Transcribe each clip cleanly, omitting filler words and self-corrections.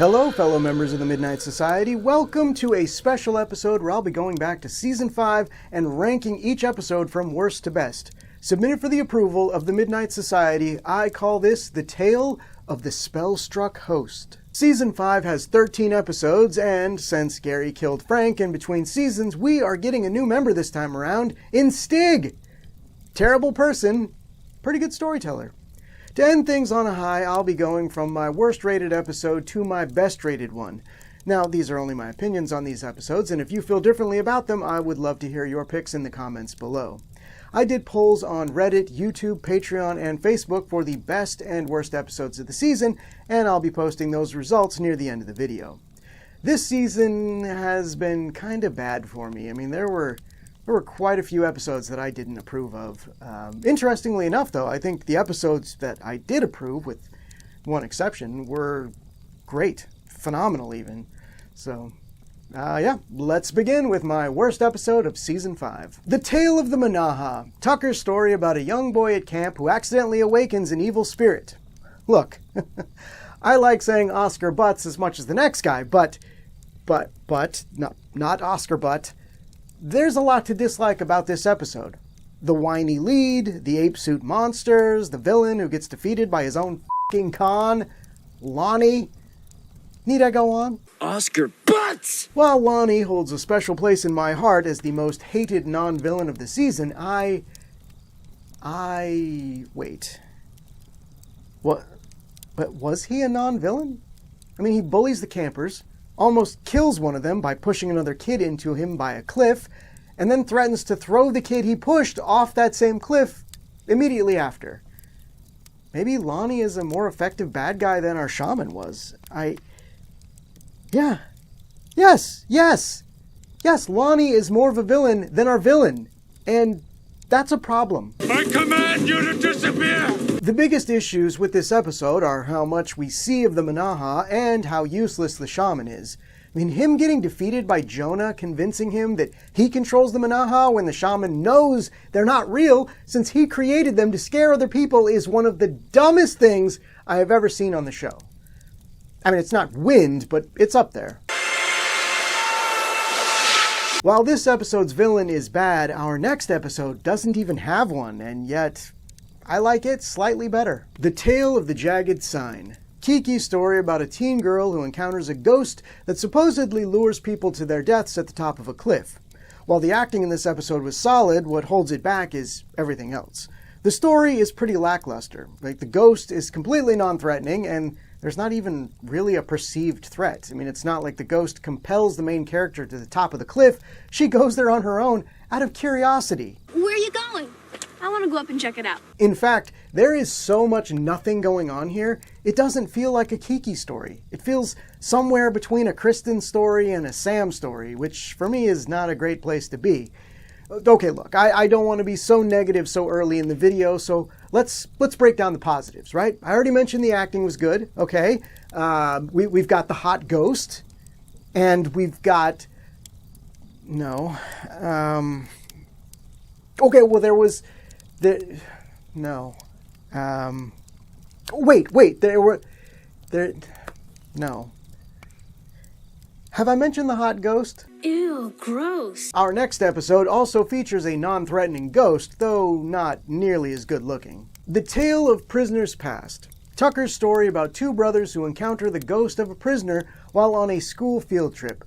Hello, fellow members of the Midnight Society. Welcome to a special episode where I'll be going back to Season 5 and ranking each episode from worst to best. Submitted for the approval of the Midnight Society, I call this The Tale of the Spellstruck Host. Season 5 has 13 episodes, and since Gary killed Frank in between seasons, we are getting a new member this time around in Stig. Terrible person, pretty good storyteller. To end things on a high, I'll be going from my worst rated episode to my best rated one. Now, these are only my opinions on these episodes, and if you feel differently about them, I would love to hear your picks in the comments below. I did polls on Reddit, YouTube, Patreon, and Facebook for the best and worst episodes of the season, and I'll be posting those results near the end of the video. This season has been kind of bad for me. I mean, there were quite a few episodes that I didn't approve of. Interestingly enough, though, I think the episodes that I did approve, with one exception, were great. Phenomenal, even. So, yeah, let's begin with my worst episode of Season 5. The Tale of the Manaha, Tucker's story about a young boy at camp who accidentally awakens an evil spirit. Look, I like saying Oscar Butts as much as the next guy, but, no, not Oscar Butt. There's a lot to dislike about this episode. The whiny lead, the ape suit monsters, the villain who gets defeated by his own f***ing con, Lonnie. Need I go on? Oscar Butts! While Lonnie holds a special place in my heart as the most hated non-villain of the season, wait. What? But was he a non-villain? I mean, he bullies the campers, almost kills one of them by pushing another kid into him by a cliff, and then threatens to throw the kid he pushed off that same cliff immediately after. Maybe Lonnie is a more effective bad guy than our shaman was. Yes, Lonnie is more of a villain than our villain, and that's a problem. I command you to disappear! The biggest issues with this episode are how much we see of the Manaha and how useless the shaman is. I mean, him getting defeated by Jonah convincing him that he controls the Manaha when the shaman knows they're not real since he created them to scare other people is one of the dumbest things I have ever seen on the show. I mean, it's not wind, but it's up there. While this episode's villain is bad, our next episode doesn't even have one, and yet I like it slightly better. The Tale of the Jagged Sign. Kiki's story about a teen girl who encounters a ghost that supposedly lures people to their deaths at the top of a cliff. While the acting in this episode was solid, what holds it back is everything else. The story is pretty lackluster. Like, the ghost is completely non-threatening, and there's not even really a perceived threat. I mean, it's not like the ghost compels the main character to the top of the cliff. She goes there on her own out of curiosity. Where are you going? I want to go up and check it out. In fact, there is so much nothing going on here, it doesn't feel like a Kiki story. It feels somewhere between a Kristen story and a Sam story, which for me is not a great place to be. Okay, look, I don't want to be so negative so early in the video, so let's break down the positives, right? I already mentioned the acting was good, okay? We've got the hot ghost, and we've got... No. Okay, well, there was... No. Wait, no. Have I mentioned the hot ghost? Ew, gross. Our next episode also features a non-threatening ghost, though not nearly as good looking. The Tale of Prisoners Past. Tucker's story about two brothers who encounter the ghost of a prisoner while on a school field trip.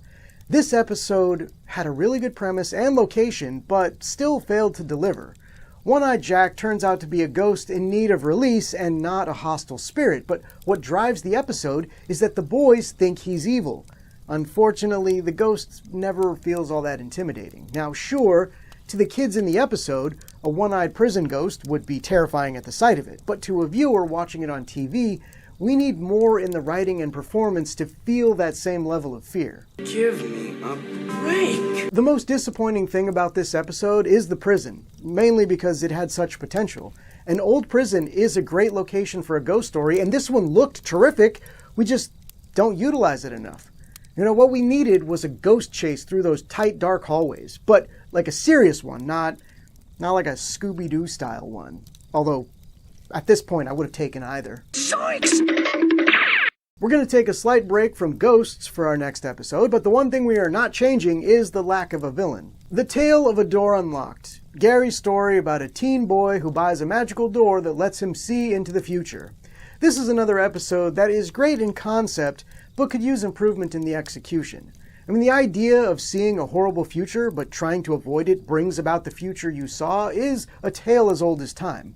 This episode had a really good premise and location, but still failed to deliver. One-Eyed Jack turns out to be a ghost in need of release and not a hostile spirit, but what drives the episode is that the boys think he's evil. Unfortunately, the ghost never feels all that intimidating. Now, sure, to the kids in the episode, a one-eyed prison ghost would be terrifying at the sight of it, but to a viewer watching it on TV, we need more in the writing and performance to feel that same level of fear. Give me a break! The most disappointing thing about this episode is the prison, mainly because it had such potential. An old prison is a great location for a ghost story, and this one looked terrific, we just don't utilize it enough. You know, what we needed was a ghost chase through those tight, dark hallways, but like a serious one, not like a Scooby-Doo style one. Although, at this point, I would have taken either. Zoinks! We're going to take a slight break from ghosts for our next episode, but the one thing we are not changing is the lack of a villain. The Tale of a Door Unlocked. Gary's story about a teen boy who buys a magical door that lets him see into the future. This is another episode that is great in concept, but could use improvement in the execution. I mean, the idea of seeing a horrible future, but trying to avoid it brings about the future you saw is a tale as old as time.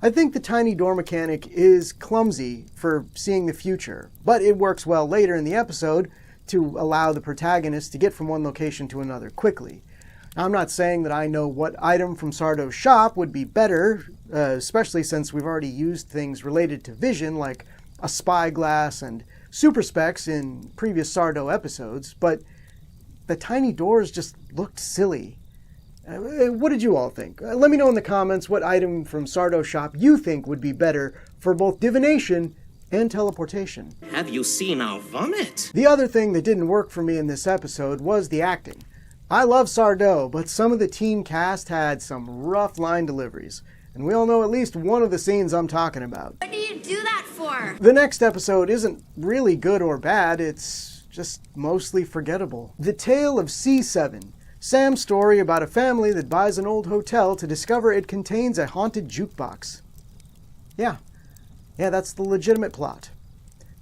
I think the tiny door mechanic is clumsy for seeing the future, but it works well later in the episode to allow the protagonist to get from one location to another quickly. Now, I'm not saying that I know what item from Sardo's shop would be better, especially since we've already used things related to vision like a spyglass and super specs in previous Sardo episodes, but the tiny doors just looked silly. What did you all think? Let me know in the comments what item from Sardo's shop you think would be better for both divination and teleportation. Have you seen our vomit? The other thing that didn't work for me in this episode was the acting. I love Sardo, but some of the teen cast had some rough line deliveries, and we all know at least one of the scenes I'm talking about. What do you do that for? The next episode isn't really good or bad, it's just mostly forgettable. The Tale of C7. Sam's story about a family that buys an old hotel to discover it contains a haunted jukebox. Yeah, that's the legitimate plot.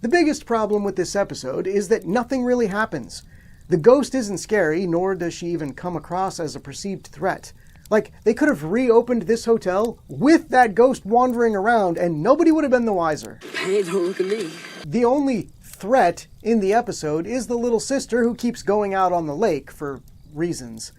The biggest problem with this episode is that nothing really happens. The ghost isn't scary, nor does she even come across as a perceived threat. Like, they could have reopened this hotel with that ghost wandering around and nobody would have been the wiser. Hey, don't look at me. The only threat in the episode is the little sister who keeps going out on the lake for reasons.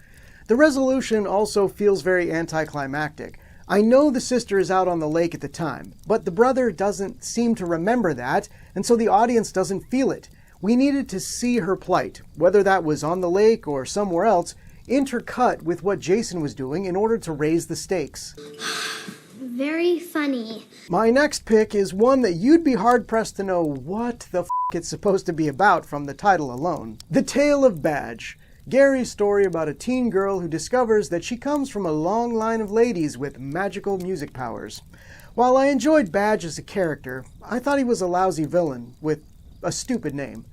The resolution also feels very anticlimactic. I know the sister is out on the lake at the time, but the brother doesn't seem to remember that, and so the audience doesn't feel it. We needed to see her plight, whether that was on the lake or somewhere else, intercut with what Jason was doing in order to raise the stakes. Very funny. My next pick is one that you'd be hard-pressed to know what the f*** it's supposed to be about from the title alone. The Tale of Badge. Gary's story about a teen girl who discovers that she comes from a long line of ladies with magical music powers. While I enjoyed Badge as a character, I thought he was a lousy villain with a stupid name.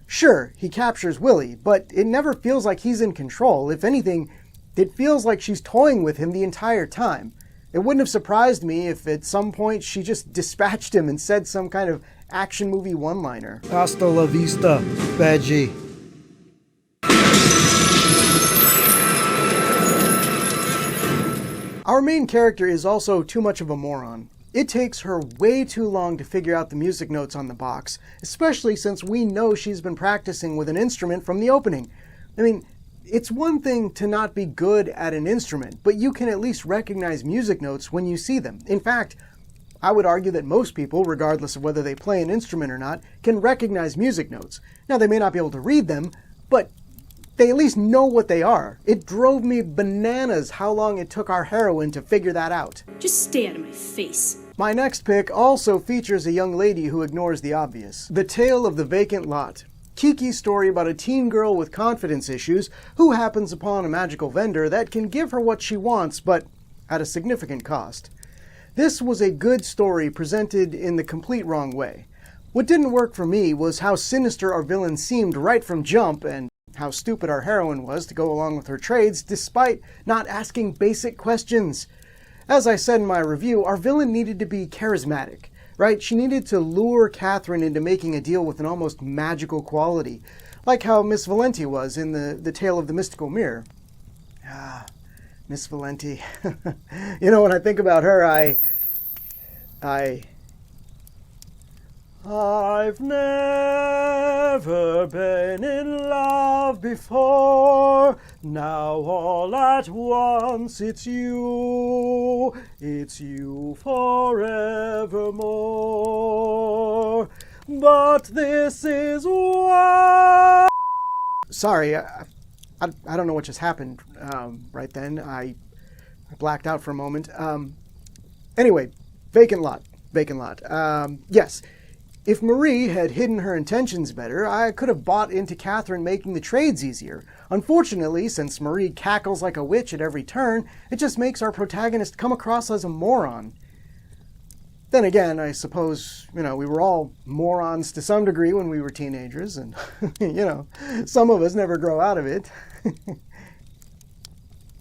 Sure, he captures Willie, but it never feels like he's in control. If anything, it feels like she's toying with him the entire time. It wouldn't have surprised me if at some point she just dispatched him and said some kind of action movie one-liner. Hasta la vista, Badgie. Our main character is also too much of a moron. It takes her way too long to figure out the music notes on the box, especially since we know she's been practicing with an instrument from the opening. I mean, it's one thing to not be good at an instrument, but you can at least recognize music notes when you see them. In fact, I would argue that most people, regardless of whether they play an instrument or not, can recognize music notes. Now, they may not be able to read them, but they at least know what they are. It drove me bananas how long it took our heroine to figure that out. Just stay out of my face. My next pick also features a young lady who ignores the obvious. The Tale of the Vacant Lot. Kiki's story about a teen girl with confidence issues who happens upon a magical vendor that can give her what she wants, but at a significant cost. This was a good story presented in the complete wrong way. What didn't work for me was how sinister our villain seemed right from jump, and how stupid our heroine was to go along with her trades despite not asking basic questions. As I said in my review, our villain needed to be charismatic, right? She needed to lure Catherine into making a deal with an almost magical quality, like how Miss Valenti was in the Tale of the Mystical Mirror. Ah, Miss Valenti. You know, when I think about her, I've never been in love before. Now all at once it's you forevermore. But this is why. Sorry, I don't know what just happened right then. I blacked out for a moment. Anyway, Vacant Lot. Yes. If Marie had hidden her intentions better, I could have bought into Catherine making the trades easier. Unfortunately, since Marie cackles like a witch at every turn, it just makes our protagonist come across as a moron. Then again, I suppose, we were all morons to some degree when we were teenagers, and, some of us never grow out of it.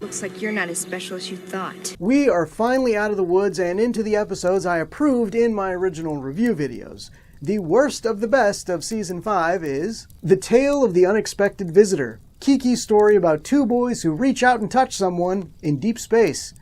Looks like you're not as special as you thought. We are finally out of the woods and into the episodes I approved in my original review videos. The worst of the best of Season 5 is The Tale of the Unexpected Visitor, Kiki's story about two boys who reach out and touch someone in deep space.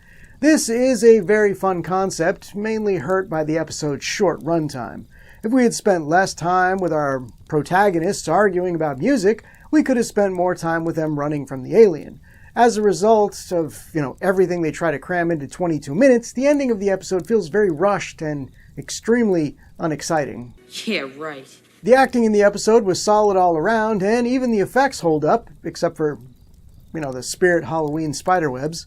This is a very fun concept, mainly hurt by the episode's short runtime. If we had spent less time with our protagonists arguing about music, we could have spent more time with them running from the alien. As a result of, everything they try to cram into 22 minutes, the ending of the episode feels very rushed and extremely unexciting. Yeah, right. The acting in the episode was solid all around, and even the effects hold up, except for, the Spirit Halloween spiderwebs.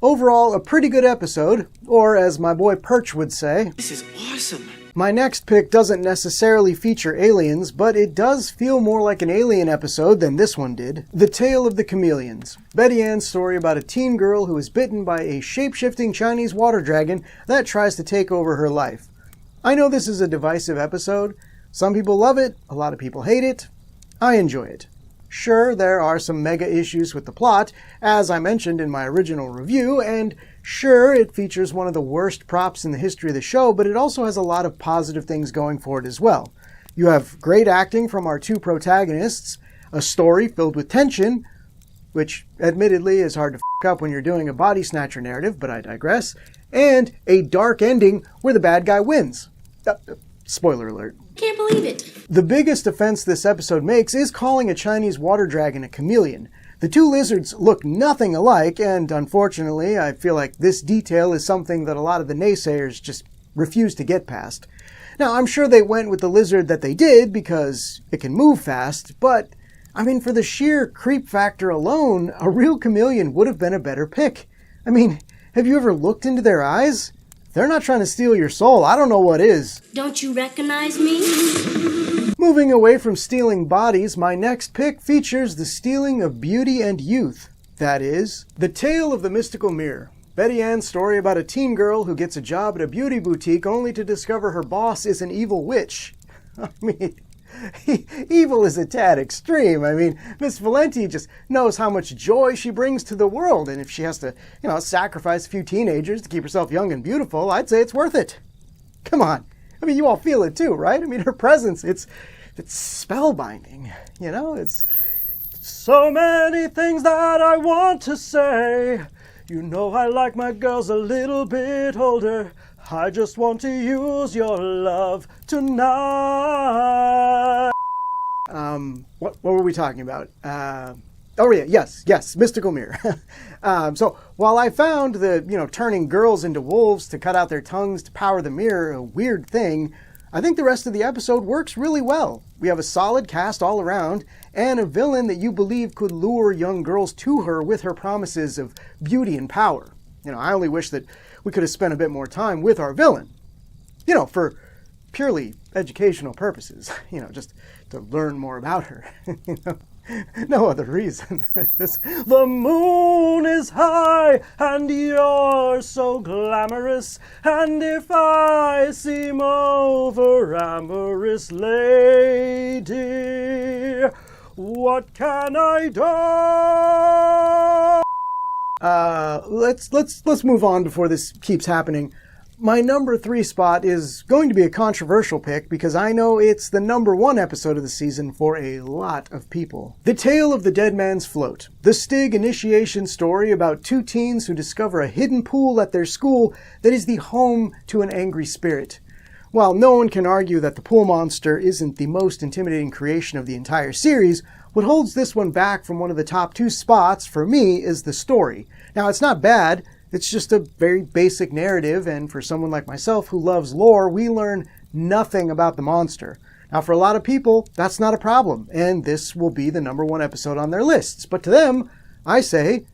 Overall, a pretty good episode, or as my boy Perch would say, This is awesome. my next pick doesn't necessarily feature aliens, but it does feel more like an alien episode than this one did. The Tale of the Chameleons. Betty Ann's story about a teen girl who is bitten by a shape-shifting Chinese water dragon that tries to take over her life. I know this is a divisive episode. Some people love it, a lot of people hate it. I enjoy it. Sure, there are some mega issues with the plot, as I mentioned in my original review, and sure, it features one of the worst props in the history of the show, but it also has a lot of positive things going for it as well. You have great acting from our two protagonists, a story filled with tension, which admittedly is hard to f*** up when you're doing a body snatcher narrative, but I digress, and a dark ending where the bad guy wins. Spoiler alert. Can't believe it. The biggest offense this episode makes is calling a Chinese water dragon a chameleon. The two lizards look nothing alike, and unfortunately, I feel like this detail is something that a lot of the naysayers just refuse to get past. Now, I'm sure they went with the lizard that they did because it can move fast, but, for the sheer creep factor alone, a real chameleon would have been a better pick. Have you ever looked into their eyes? They're not trying to steal your soul. I don't know what is. Don't you recognize me? Moving away from stealing bodies, my next pick features the stealing of beauty and youth. That is, The Tale of the Mystical Mirror. Betty Ann's story about a teen girl who gets a job at a beauty boutique only to discover her boss is an evil witch. Evil is a tad extreme. Miss Valenti just knows how much joy she brings to the world, and if she has to, sacrifice a few teenagers to keep herself young and beautiful, I'd say it's worth it. Come on. You all feel it too, right? Her presence, it's spellbinding, it's so many things that I want to say. I like my girls a little bit older. I just want to use your love tonight. What were we talking about? Yes, Mystical Mirror. So while I found the, turning girls into wolves to cut out their tongues to power the mirror a weird thing, I think the rest of the episode works really well. We have a solid cast all around, and a villain that you believe could lure young girls to her with her promises of beauty and power. I only wish that we could have spent a bit more time with our villain. For purely educational purposes. Just to learn more about her. No other reason. The moon is high and you're so glamorous, and if I seem over amorous, lady, what can I do? Let's move on before this keeps happening. My number 3 spot is going to be a controversial pick because I know it's the number 1 episode of the season for a lot of people. The Tale of the Dead Man's Float. The Stig initiation story about 2 teens who discover a hidden pool at their school that is the home to an angry spirit. While no one can argue that the pool monster isn't the most intimidating creation of the entire series, what holds this one back from one of the top 2 spots for me is the story. Now, it's not bad. It's just a very basic narrative, and for someone like myself who loves lore, we learn nothing about the monster. Now, for a lot of people, that's not a problem, and this will be the number 1 episode on their lists. But to them, I say,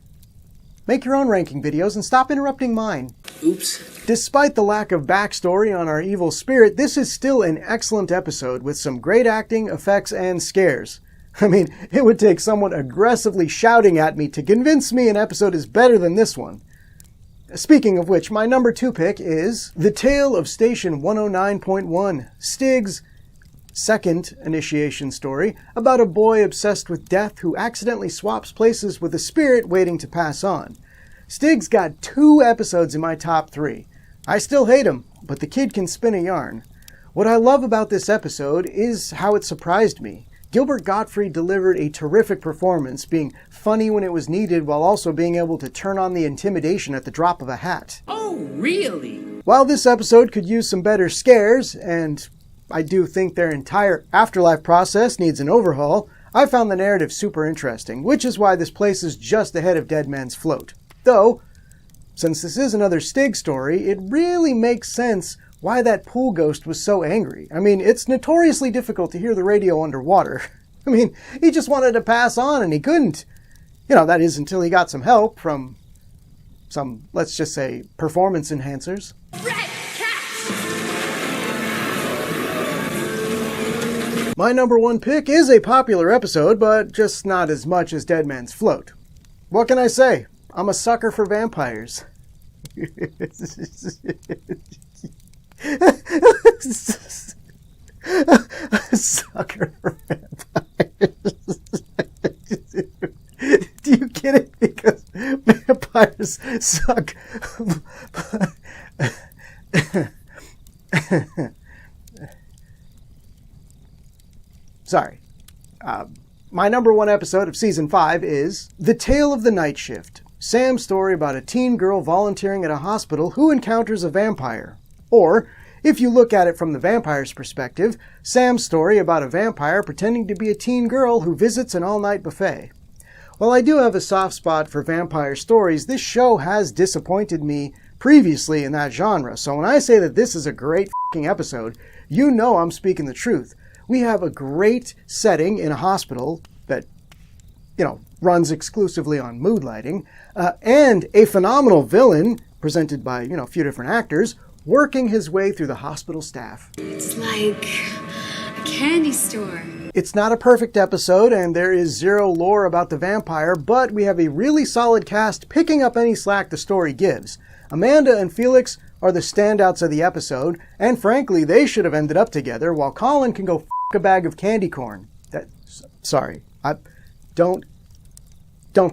make your own ranking videos and stop interrupting mine. Oops. Despite the lack of backstory on our evil spirit, this is still an excellent episode with some great acting, effects, and scares. It would take someone aggressively shouting at me to convince me an episode is better than this one. Speaking of which, my number 2 pick is The Tale of Station 109.1, Stig's second initiation story about a boy obsessed with death who accidentally swaps places with a spirit waiting to pass on. Stig's got 2 episodes in my top 3. I still hate him, but the kid can spin a yarn. What I love about this episode is how it surprised me. Gilbert Gottfried delivered a terrific performance, being funny when it was needed while also being able to turn on the intimidation at the drop of a hat. Oh, really? While this episode could use some better scares, and I do think their entire afterlife process needs an overhaul, I found the narrative super interesting, which is why this places just ahead of Dead Man's Float. Though, since this is another Stig story, it really makes sense why that pool ghost was so angry. I mean, it's notoriously difficult to hear the radio underwater. I mean, he just wanted to pass on and he couldn't. You know, that is until he got some help from some, let's just say, performance enhancers. Red cat! My number 1 pick is a popular episode, but just not as much as Dead Man's Float. What can I say? I'm a sucker for vampires. Sucker for vampires. Do you get it? Because vampires suck. Sorry. My number 1 episode of Season 5 is The Tale of the Night Shift, Sam's story about a teen girl volunteering at a hospital who encounters a vampire. Or, if you look at it from the vampire's perspective, Sam's story about a vampire pretending to be a teen girl who visits an all-night buffet. While I do have a soft spot for vampire stories, this show has disappointed me previously in that genre, so when I say that this is a great f***ing episode, you know I'm speaking the truth. We have a great setting in a hospital that, you know, runs exclusively on mood lighting, and a phenomenal villain, presented by, you know, a few different actors, working his way through the hospital staff. It's like a candy store. It's not a perfect episode, and there is zero lore about the vampire, but we have a really solid cast picking up any slack the story gives. Amanda and Felix are the standouts of the episode, and frankly, they should have ended up together, while Colin can go f*** a bag of candy corn. Sorry, don't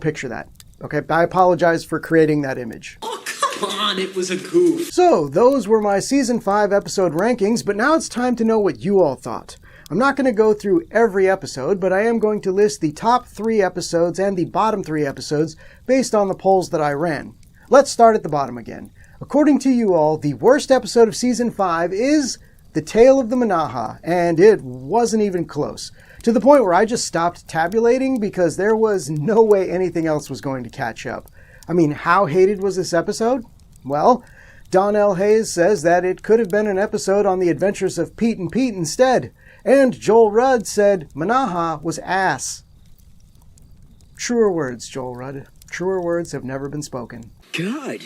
picture that. Okay, I apologize for creating that image. Oh, come on, it was a goof. So, those were my Season 5 episode rankings, but now it's time to know what you all thought. I'm not going to go through every episode, but I am going to list the top 3 episodes and the bottom 3 episodes based on the polls that I ran. Let's start at the bottom again. According to you all, the worst episode of Season 5 is The Tale of the Manaha, and it wasn't even close. To the point where I just stopped tabulating because there was no way anything else was going to catch up. I mean, how hated was this episode? Well, Donnell Hayes says that it could have been an episode on the adventures of Pete and Pete instead. And Joel Rudd said Manaha was ass. Truer words, Joel Rudd. Truer words have never been spoken. God.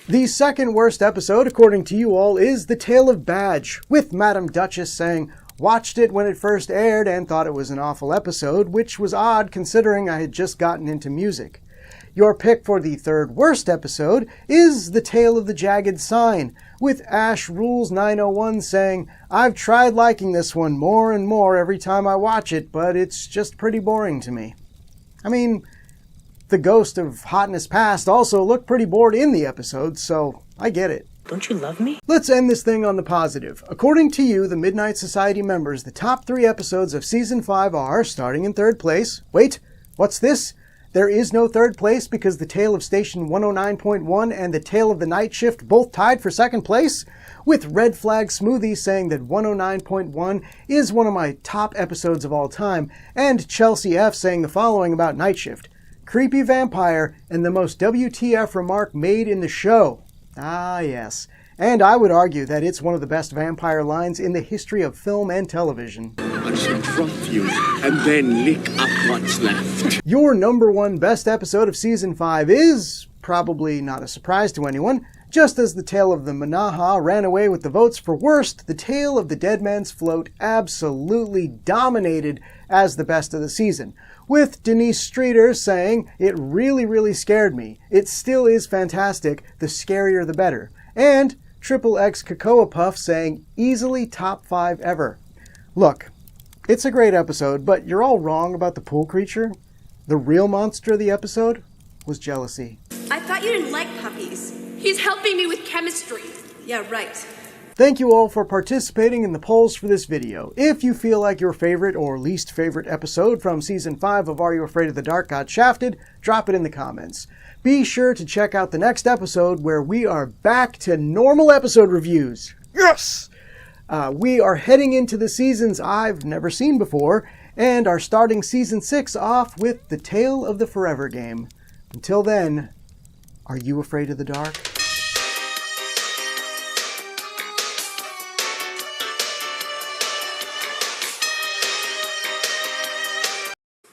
The second worst episode, according to you all, is The Tale of Badge, with Madam Duchess saying, watched it when it first aired and thought it was an awful episode, which was odd considering I had just gotten into music. Your pick for the third worst episode is The Tale of the Jagged Sign, with Ash Rules 901 saying, I've tried liking this one more and more every time I watch it, but it's just pretty boring to me. I mean, the ghost of Hotness Past also looked pretty bored in the episode, so I get it. Don't you love me? Let's end this thing on the positive. According to you, the Midnight Society members, the top 3 episodes of Season 5 are, starting in third place, wait, what's this? There is no third place because The Tale of Station 109.1 and The Tale of the Night Shift both tied for second place, with Red Flag Smoothie saying that 109.1 is one of my top episodes of all time, and Chelsea F saying the following about Night Shift. Creepy vampire and the most WTF remark made in the show. Ah, yes. And I would argue that it's one of the best vampire lines in the history of film and television. I shall drop you and then lick up what's left. Your number 1 best episode of Season 5 is, probably not a surprise to anyone, Just as the tale of the Manaha ran away with the votes for worst, the tale of the Dead Man's Float absolutely dominated as the best of the season, with Denise Streeter saying, "It really scared me. It still is fantastic. The scarier the better." And Triple X Cocoa Puff saying, "Easily top 5 ever." Look, it's a great episode, but you're all wrong about the pool creature. The real monster of the episode was jealousy. I thought you didn't like puppies. He's helping me with chemistry. Yeah, right. Thank you all for participating in the polls for this video. If you feel like your favorite or least favorite episode from Season 5 of Are You Afraid of the Dark got shafted, drop it in the comments. Be sure to check out the next episode where we are back to normal episode reviews. Yes! We are heading into the seasons I've never seen before, and are starting Season 6 off with The Tale of the Forever Game. Until then, are you afraid of the dark?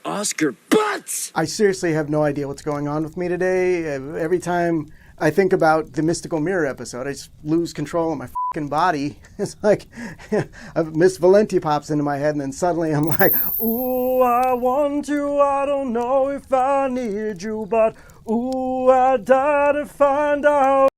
Oscar butts! I seriously have no idea what's going on with me today. Every time I think about the Mystical Mirror episode, I just lose control of my fucking body. It's like Miss Valenti pops into my head, and then suddenly I'm like, ooh, I want you, I don't know if I need you, but ooh, I die to find out.